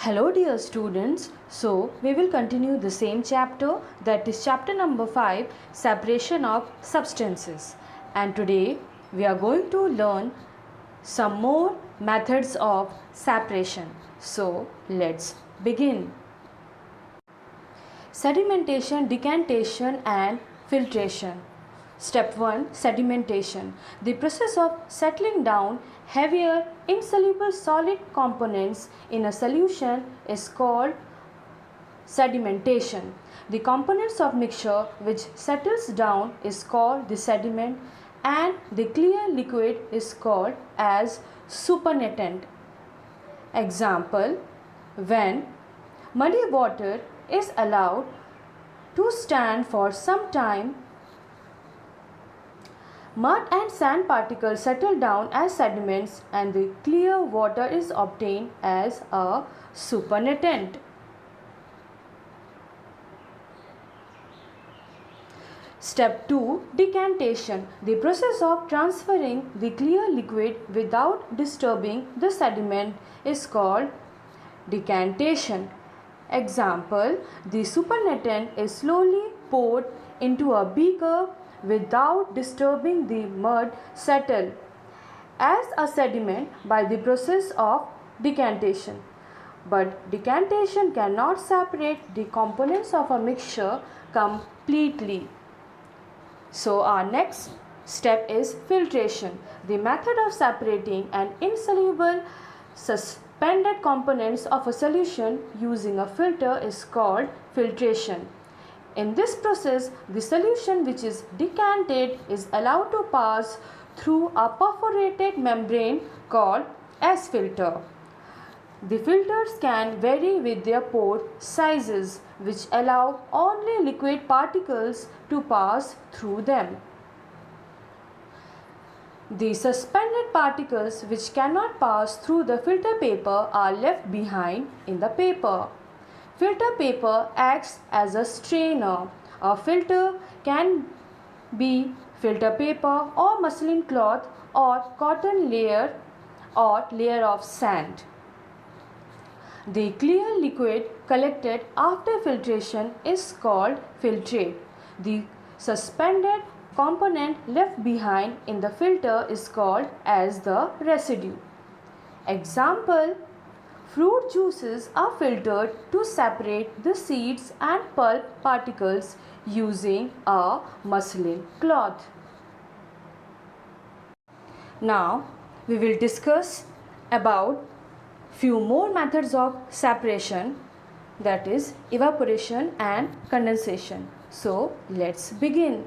Hello dear students, so we will continue the same chapter, that is chapter number 5, separation of substances, and today we are going to learn some more methods of separation. So let's begin. Sedimentation, decantation and filtration. Step 1. Sedimentation. The process of settling down heavier insoluble solid components in a solution is called sedimentation. The components of mixture which settles down is called the sediment and the clear liquid is called as supernatant. Example: when muddy water is allowed to stand for some time, mud and sand particles settle down as sediments and the clear water is obtained as a supernatant. Step 2. Decantation. The process of transferring the clear liquid without disturbing the sediment is called decantation. Example: the supernatant is slowly poured into a beaker without disturbing the mud settle as a sediment by the process of decantation. But decantation cannot separate the components of a mixture completely. So our next step is filtration. The method of separating an insoluble suspended components of a solution using a filter is called filtration. In this process, the solution which is decanted is allowed to pass through a perforated membrane called S-filter. The filters can vary with their pore sizes, which allow only liquid particles to pass through them. The suspended particles which cannot pass through the filter paper are left behind in the paper. Filter paper acts as a strainer. A filter can be filter paper or muslin cloth or cotton layer or layer of sand. The clear liquid collected after filtration is called filtrate. The suspended component left behind in the filter is called as the residue. Example: fruit juices are filtered to separate the seeds and pulp particles using a muslin cloth. Now we will discuss about few more methods of separation, that is evaporation and condensation. So let's begin.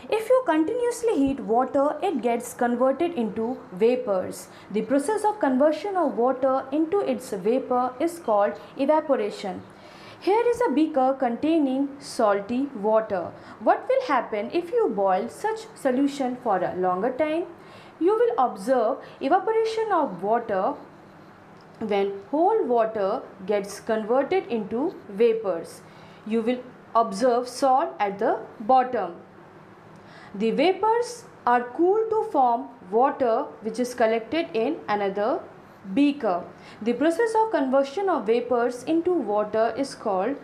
If you continuously heat water, it gets converted into vapors. The process of conversion of water into its vapor is called evaporation. Here is a beaker containing salty water. What will happen if you boil such solution for a longer time? You will observe evaporation of water when whole water gets converted into vapors. You will observe salt at the bottom. The vapors are cooled to form water which is collected in another beaker. The process of conversion of vapors into water is called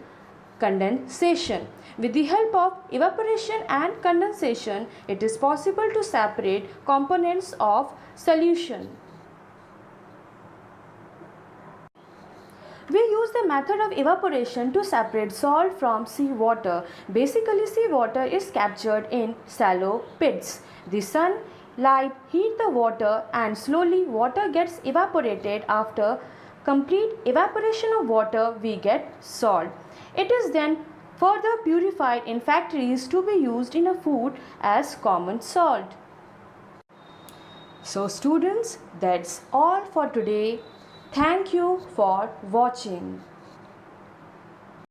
condensation. With the help of evaporation and condensation, it is possible to separate components of solution. We use the method of evaporation to separate salt from seawater. Basically, seawater is captured in shallow pits. The sunlight heats the water and slowly water gets evaporated. After complete evaporation of water, we get salt. It is then further purified in factories to be used in a food as common salt. So students, that's all for today. Thank you for watching.